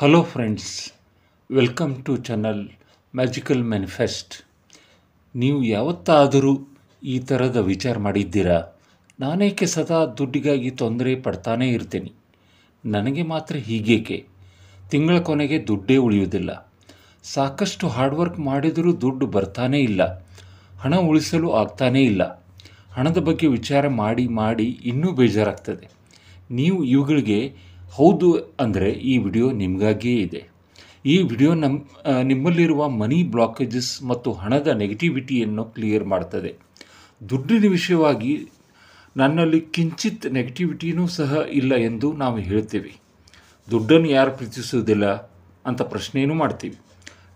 Hello friends, welcome to channel Magical Manifest. ನೀವು ಯಾವತ್ತಾದರೂ ಈ ಥರದ ವಿಚಾರ ಮಾಡಿದ್ದೀರಾ? ನಾನೇಕೆ ಸದಾ ದುಡ್ಡಿಗಾಗಿ ತೊಂದರೆ ಪಡ್ತಾನೇ ಇರ್ತೀನಿ, ನನಗೆ ಮಾತ್ರ ಹೀಗೇಕೆ? ತಿಂಗಳ ಕೊನೆಗೆ ದುಡ್ಡೇ ಉಳಿಯುವುದಿಲ್ಲ, ಸಾಕಷ್ಟು ಹಾರ್ಡ್ವರ್ಕ್ ಮಾಡಿದರೂ ದುಡ್ಡು ಬರ್ತಾನೇ ಇಲ್ಲ, ಹಣ ಉಳಿಸಲು ಆಗ್ತಾನೇ ಇಲ್ಲ. ಹಣದ ಬಗ್ಗೆ ವಿಚಾರ ಮಾಡಿ ಮಾಡಿ ಇನ್ನೂ ಬೇಜಾರಾಗ್ತದೆ. ನೀವು ಇವುಗಳಿಗೆ ಹೌದು ಅಂದರೆ ಈ ವಿಡಿಯೋ ನಿಮಗಾಗಿಯೇ ಇದೆ. ಈ ವಿಡಿಯೋ ನಿಮ್ಮಲ್ಲಿರುವ ಮನಿ ಬ್ಲಾಕೇಜಸ್ ಮತ್ತು ಹಣದ ನೆಗೆಟಿವಿಟಿಯನ್ನು ಕ್ಲಿಯರ್ ಮಾಡ್ತದೆ. ದುಡ್ಡಿನ ವಿಷಯವಾಗಿ ನನ್ನಲ್ಲಿ ಕಿಂಚಿತ್ ನೆಗೆಟಿವಿಟಿನೂ ಸಹ ಇಲ್ಲ ಎಂದು ನಾವು ಹೇಳ್ತೀವಿ. ದುಡ್ಡನ್ನು ಯಾರು ಪ್ರೀತಿಸುವುದಿಲ್ಲ ಅಂತ ಪ್ರಶ್ನೆಯೂ ಮಾಡ್ತೀವಿ.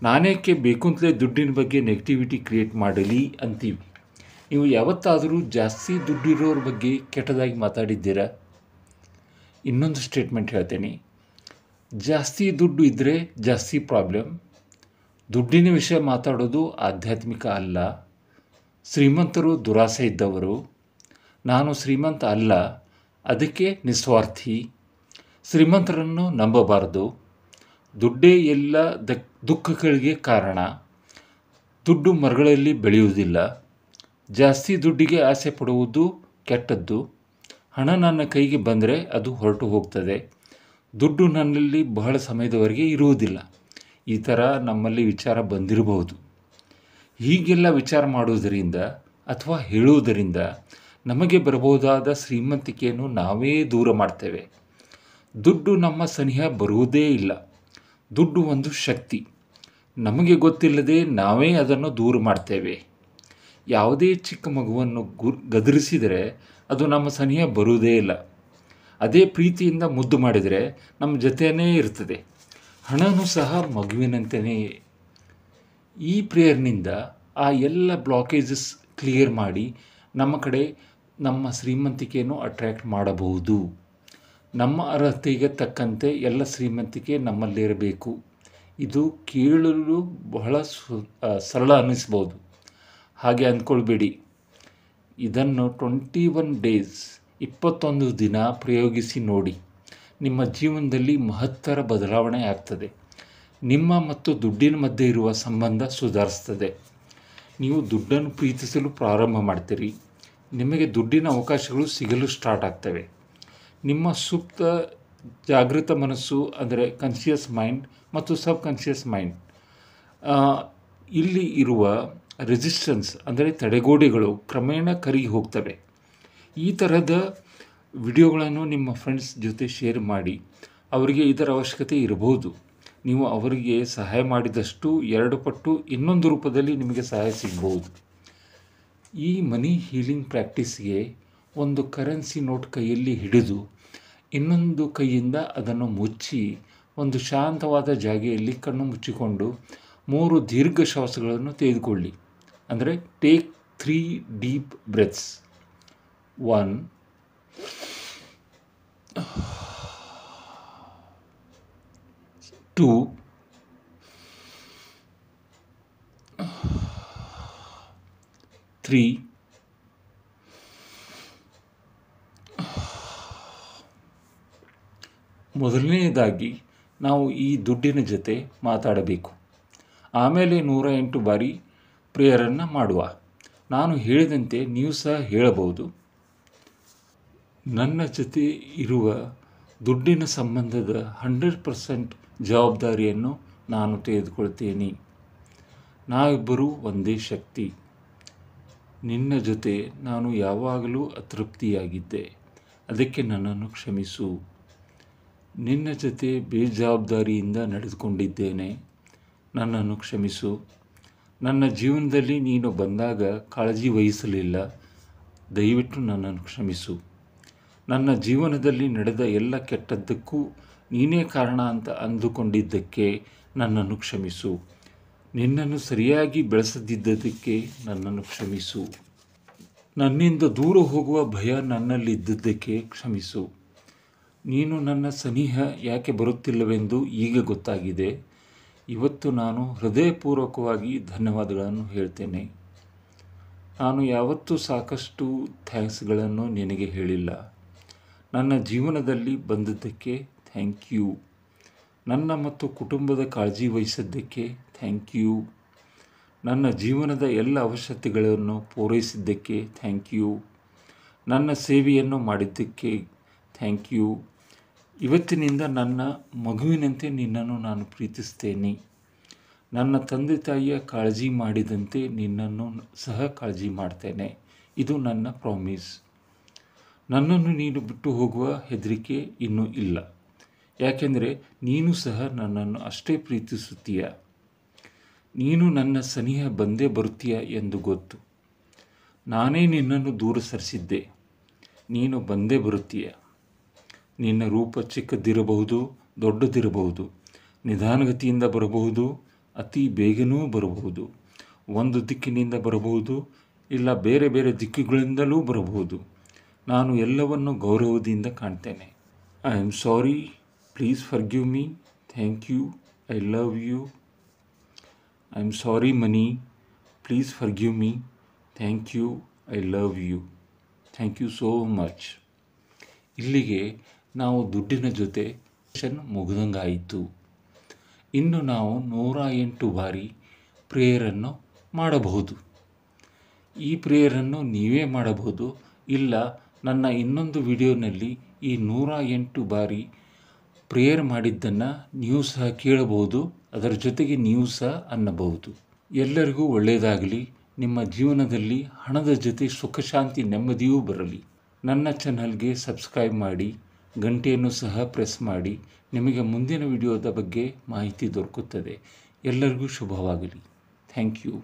ನಾನೇಕೆ ಬೇಕಂತಲೇ ದುಡ್ಡಿನ ಬಗ್ಗೆ ನೆಗೆಟಿವಿಟಿ ಕ್ರಿಯೇಟ್ ಮಾಡಲಿ ಅಂತೀವಿ. ನೀವು ಯಾವತ್ತಾದರೂ ಜಾಸ್ತಿ ದುಡ್ಡಿರೋರ ಬಗ್ಗೆ ಕೆಟ್ಟದಾಗಿ ಮಾತಾಡಿದ್ದೀರಾ? ಇನ್ನೊಂದು ಸ್ಟೇಟ್ಮೆಂಟ್ ಹೇಳ್ತೀನಿ, ಜಾಸ್ತಿ ದುಡ್ಡು ಇದ್ದರೆ ಜಾಸ್ತಿ ಪ್ರಾಬ್ಲಮ್. ದುಡ್ಡಿನ ವಿಷಯ ಮಾತಾಡೋದು ಆಧ್ಯಾತ್ಮಿಕ ಅಲ್ಲ. ಶ್ರೀಮಂತರು ದುರಾಸೆ ಇದ್ದವರು, ನಾನು ಶ್ರೀಮಂತ ಅಲ್ಲ ಅದಕ್ಕೆ ನಿಸ್ವಾರ್ಥಿ. ಶ್ರೀಮಂತರನ್ನು ನಂಬಬಾರದು. ದುಡ್ಡೇ ಎಲ್ಲ ದುಃಖಗಳಿಗೆ ಕಾರಣ. ದುಡ್ಡು ಮರಗಳಲ್ಲಿ ಬೆಳೆಯುವುದಿಲ್ಲ. ಜಾಸ್ತಿ ದುಡ್ಡಿಗೆ ಆಸೆ ಪಡುವುದು ಕೆಟ್ಟದ್ದು. ಹಣ ನನ್ನ ಕೈಗೆ ಬಂದರೆ ಅದು ಹೊರಟು ಹೋಗ್ತದೆ. ದುಡ್ಡು ನನ್ನಲ್ಲಿ ಬಹಳ ಸಮಯದವರೆಗೆ ಇರುವುದಿಲ್ಲ. ಈ ಥರ ನಮ್ಮಲ್ಲಿ ವಿಚಾರ ಬಂದಿರಬಹುದು. ಹೀಗೆಲ್ಲ ವಿಚಾರ ಮಾಡುವುದರಿಂದ ಅಥವಾ ಹೇಳುವುದರಿಂದ ನಮಗೆ ಬರಬಹುದಾದ ಶ್ರೀಮಂತಿಕೆಯನ್ನು ನಾವೇ ದೂರ ಮಾಡ್ತೇವೆ. ದುಡ್ಡು ನಮ್ಮ ಸನಿಹ ಬರುವುದೇ ಇಲ್ಲ. ದುಡ್ಡು ಒಂದು ಶಕ್ತಿ. ನಮಗೆ ಗೊತ್ತಿಲ್ಲದೆ ನಾವೇ ಅದನ್ನು ದೂರ ಮಾಡ್ತೇವೆ. ಯಾವುದೇ ಚಿಕ್ಕ ಮಗುವನ್ನು ಗದರಿಸಿದರೆ ಅದು ನಮ್ಮ ಸನಿಹ ಬರುವುದೇ ಇಲ್ಲ. ಅದೇ ಪ್ರೀತಿಯಿಂದ ಮುದ್ದು ಮಾಡಿದರೆ ನಮ್ಮ ಜೊತೆಯೇ ಇರ್ತದೆ. ಹಣವೂ ಸಹ ಮಗುವಿನಂತೆಯೇ. ಈ ಪ್ರೇಯರ್ನಿಂದ ಆ ಎಲ್ಲ ಬ್ಲಾಕೇಜಸ್ ಕ್ಲಿಯರ್ ಮಾಡಿ ನಮ್ಮ ಕಡೆ ನಮ್ಮ ಶ್ರೀಮಂತಿಕೆಯನ್ನು ಅಟ್ರ್ಯಾಕ್ಟ್ ಮಾಡಬಹುದು. ನಮ್ಮ ಅರ್ಹತೆಗೆ ತಕ್ಕಂತೆ ಎಲ್ಲ ಶ್ರೀಮಂತಿಕೆ ನಮ್ಮಲ್ಲಿರಬೇಕು. ಇದು ಕೇಳಲು ಬಹಳ ಸರಳ ಅನ್ನಿಸ್ಬೋದು. ಹಾಗೆ ಅಂದ್ಕೊಳ್ಬೇಡಿ. ಇದನ್ನು 21 ಡೇಸ್ 21 ದಿನ ಪ್ರಯೋಗಿಸಿ ನೋಡಿ. ನಿಮ್ಮ ಜೀವನದಲ್ಲಿ ಮಹತ್ತರ ಬದಲಾವಣೆ ಆಗ್ತದೆ. ನಿಮ್ಮ ಮತ್ತು ದುಡ್ಡಿನ ಮಧ್ಯೆ ಇರುವ ಸಂಬಂಧ ಸುಧಾರಿಸ್ತದೆ. ನೀವು ದುಡ್ಡನ್ನು ಪ್ರೀತಿಸಲು ಪ್ರಾರಂಭ ಮಾಡ್ತೀರಿ. ನಿಮಗೆ ದುಡ್ಡಿನ ಅವಕಾಶಗಳು ಸಿಗಲು ಸ್ಟಾರ್ಟ್ ಆಗ್ತವೆ. ನಿಮ್ಮ ಸುಪ್ತ ಜಾಗೃತ ಮನಸ್ಸು ಅಂದರೆ ಕಾನ್ಷಿಯಸ್ ಮೈಂಡ್ ಮತ್ತು ಸಬ್ ಕಾನ್ಷಿಯಸ್ ಮೈಂಡ್, ಇಲ್ಲಿ ಇರುವ ರೆಸಿಸ್ಟೆನ್ಸ್ ಅಂದರೆ ತಡೆಗೋಡೆಗಳು ಕ್ರಮೇಣ ಕರಗಿ ಹೋಗ್ತವೆ. ಈ ಥರದ ವಿಡಿಯೋಗಳನ್ನು ನಿಮ್ಮ ಫ್ರೆಂಡ್ಸ್ ಜೊತೆ ಶೇರ್ ಮಾಡಿ. ಅವರಿಗೆ ಇದರ ಅವಶ್ಯಕತೆ ಇರಬಹುದು. ನೀವು ಅವರಿಗೆ ಸಹಾಯ ಮಾಡಿದಷ್ಟು 2 ಪಟ್ಟು ಇನ್ನೊಂದು ರೂಪದಲ್ಲಿ ನಿಮಗೆ ಸಹಾಯ ಸಿಗಬಹುದು. ಈ ಮನಿ ಹೀಲಿಂಗ್ ಪ್ರಾಕ್ಟೀಸ್ಗೆ ಒಂದು ಕರೆನ್ಸಿ ನೋಟ್ ಕೈಯಲ್ಲಿ ಹಿಡಿದು ಇನ್ನೊಂದು ಕೈಯಿಂದ ಅದನ್ನು ಮುಚ್ಚಿ ಒಂದು ಶಾಂತವಾದ ಜಾಗೆಯಲ್ಲಿ ಕಣ್ಣು ಮುಚ್ಚಿಕೊಂಡು 3 ದೀರ್ಘ ಶ್ವಾಸಗಳನ್ನು ತೆಗೆದುಕೊಳ್ಳಿ. ಅಂದರೆ ಟೇಕ್ 3 ಡೀಪ್ ಬ್ರೆತ್ಸ್. 1, 2, 3, 4. ನಾವು ಈ ದುಡ್ಡಿನ ಜೊತೆ ಮಾತಾಡಬೇಕು. ಆಮೇಲೆ 108 ಬಾರಿ ಪ್ರೇಯರನ್ನು ಮಾಡುವ. ನಾನು ಹೇಳಿದಂತೆ ನೀವು ಸಹ ಹೇಳಬಹುದು. ನನ್ನ ಜೊತೆ ಇರುವ ದುಡ್ಡಿನ ಸಂಬಂಧದ 100% ಜವಾಬ್ದಾರಿಯನ್ನು ನಾನು ತೆಗೆದುಕೊಳ್ತೇನೆ. ನಾವಿಬ್ಬರೂ ಒಂದೇ ಶಕ್ತಿ. ನಿನ್ನ ಜೊತೆ ನಾನು ಯಾವಾಗಲೂ ಅತೃಪ್ತಿಯಾಗಿದ್ದೆ, ಅದಕ್ಕೆ ನನ್ನನ್ನು ಕ್ಷಮಿಸು. ನಿನ್ನ ಜೊತೆ ಬೇಜವಾಬ್ದಾರಿಯಿಂದ ನಡೆದುಕೊಂಡಿದ್ದೇನೆ, ನನ್ನನ್ನು ಕ್ಷಮಿಸು. ನನ್ನ ಜೀವನದಲ್ಲಿ ನೀನು ಬಂದಾಗ ಕಾಳಜಿ ವಹಿಸಲಿಲ್ಲ, ದಯವಿಟ್ಟು ನನ್ನನ್ನು ಕ್ಷಮಿಸು. ನನ್ನ ಜೀವನದಲ್ಲಿ ನಡೆದ ಎಲ್ಲ ಕೆಟ್ಟದ್ದಕ್ಕೂ ನೀನೇ ಕಾರಣ ಅಂತ ಅಂದುಕೊಂಡಿದ್ದಕ್ಕೆ ನನ್ನನ್ನು ಕ್ಷಮಿಸು. ನಿನ್ನನ್ನು ಸರಿಯಾಗಿ ಬೆಳೆಸದಿದ್ದಕ್ಕೆ ನನ್ನನ್ನು ಕ್ಷಮಿಸು. ನನ್ನಿಂದ ದೂರ ಹೋಗುವ ಭಯ ನನ್ನಲ್ಲಿದ್ದದ್ದಕ್ಕೆ ಕ್ಷಮಿಸು. ನೀನು ನನ್ನ ಸನಿಹ ಯಾಕೆ ಬರುತ್ತಿಲ್ಲವೆಂದು ಈಗ ಗೊತ್ತಾಗಿದೆ. ಇವತ್ತು ನಾನು ಹೃದಯಪೂರ್ವಕವಾಗಿ ಧನ್ಯವಾದಗಳನ್ನು ಹೇಳ್ತೇನೆ. ನಾನು ಯಾವತ್ತೂ ಸಾಕಷ್ಟು ಥ್ಯಾಂಕ್ಸ್ಗಳನ್ನು ನಿನಗೆ ಹೇಳಿಲ್ಲ. ನನ್ನ ಜೀವನದಲ್ಲಿ ಬಂದದ್ದಕ್ಕೆ ಥ್ಯಾಂಕ್ ಯು. ನನ್ನ ಮತ್ತು ಕುಟುಂಬದ ಕಾಳಜಿ ವಹಿಸಿದ್ದಕ್ಕೆ ಥ್ಯಾಂಕ್ ಯು. ನನ್ನ ಜೀವನದ ಎಲ್ಲ ಅವಶ್ಯಕತೆಗಳನ್ನು ಪೂರೈಸಿದ್ದಕ್ಕೆ ಥ್ಯಾಂಕ್ ಯು. ನನ್ನ ಸೇವೆಯನ್ನು ಮಾಡಿದ್ದಕ್ಕೆ ಥ್ಯಾಂಕ್ ಯು. ಇವತ್ತಿನಿಂದ ನನ್ನ ಮಗುವಿನಂತೆ ನಿನ್ನನ್ನು ನಾನು ಪ್ರೀತಿಸ್ತೇನೆ. ನನ್ನ ತಂದೆ ತಾಯಿಯ ಕಾಳಜಿ ಮಾಡಿದಂತೆ ನಿನ್ನನ್ನು ಸಹ ಕಾಳಜಿ ಮಾಡ್ತೇನೆ. ಇದು ನನ್ನ ಪ್ರಾಮಿಸ್. ನನ್ನನ್ನು ನೀನು ಬಿಟ್ಟು ಹೋಗುವ ಹೆದರಿಕೆ ಇನ್ನೂ ಇಲ್ಲ. ಯಾಕೆಂದರೆ ನೀನು ಸಹ ನನ್ನನ್ನು ಅಷ್ಟೇ ಪ್ರೀತಿಸುತ್ತೀಯ. ನೀನು ನನ್ನ ಸನಿಹ ಬಂದೇ ಬರುತ್ತೀಯ ಎಂದು ಗೊತ್ತು. ನಾನೇ ನಿನ್ನನ್ನು ದೂರ ಸರಿಸಿದ್ದೆ. ನೀನು ಬಂದೇ ಬರುತ್ತೀಯ. ನಿನ್ನ ರೂಪ ಚಿಕ್ಕದಿರಬಹುದು, ದೊಡ್ಡದಿರಬಹುದು, ನಿಧಾನಗತಿಯಿಂದ ಬರಬಹುದು, ಅತಿ ಬೇಗನೂ ಬರಬಹುದು, ಒಂದು ದಿಕ್ಕಿನಿಂದ ಬರಬಹುದು, ಇಲ್ಲ ಬೇರೆ ಬೇರೆ ದಿಕ್ಕುಗಳಿಂದಲೂ ಬರಬಹುದು. ನಾನು ಎಲ್ಲವನ್ನು ಗೌರವದಿಂದ ಕಾಣ್ತೇನೆ. I am sorry, please forgive me, thank you, I love you. I am sorry money, please forgive me, thank you, I love you. Thank you so much. ಇಲ್ಲಿಗೆ ನಾವು ದುಡ್ಡಿನ ಜೊತೆ ಮುಗಿದಂಗಾಯಿತು. ಇನ್ನು ನಾವು 108 ಬಾರಿ ಪ್ರೇಯರನ್ನು ಮಾಡಬಹುದು. ಈ ಪ್ರೇಯರನ್ನು ನೀವೇ ಮಾಡಬಹುದು. ಇಲ್ಲ, ನನ್ನ ಇನ್ನೊಂದು ವಿಡಿಯೋನಲ್ಲಿ ಈ 108 ಬಾರಿ ಪ್ರೇಯರ್ ಮಾಡಿದ್ದನ್ನು ನೀವು ಸಹ ಕೇಳಬಹುದು. ಅದರ ಜೊತೆಗೆ ನೀವು ಸಹ ಅನ್ನಬಹುದು. ಎಲ್ಲರಿಗೂ ಒಳ್ಳೆಯದಾಗಲಿ. ನಿಮ್ಮ ಜೀವನದಲ್ಲಿ ಹಣದ ಜೊತೆ ಸುಖ, ಶಾಂತಿ, ನೆಮ್ಮದಿಯೂ ಬರಲಿ. ನನ್ನ ಚಾನಲ್ಗೆ ಸಬ್ಸ್ಕ್ರೈಬ್ ಮಾಡಿ, ಗಂಟೆಯನ್ನು ಸಹ ಪ್ರೆಸ್ ಮಾಡಿ. ನಿಮಗೆ ಮುಂದಿನ ವಿಡಿಯೋದ ಬಗ್ಗೆ ಮಾಹಿತಿ ದೊರಕುತ್ತದೆ. ಎಲ್ಲರಿಗೂ ಶುಭವಾಗಲಿ. Thank you.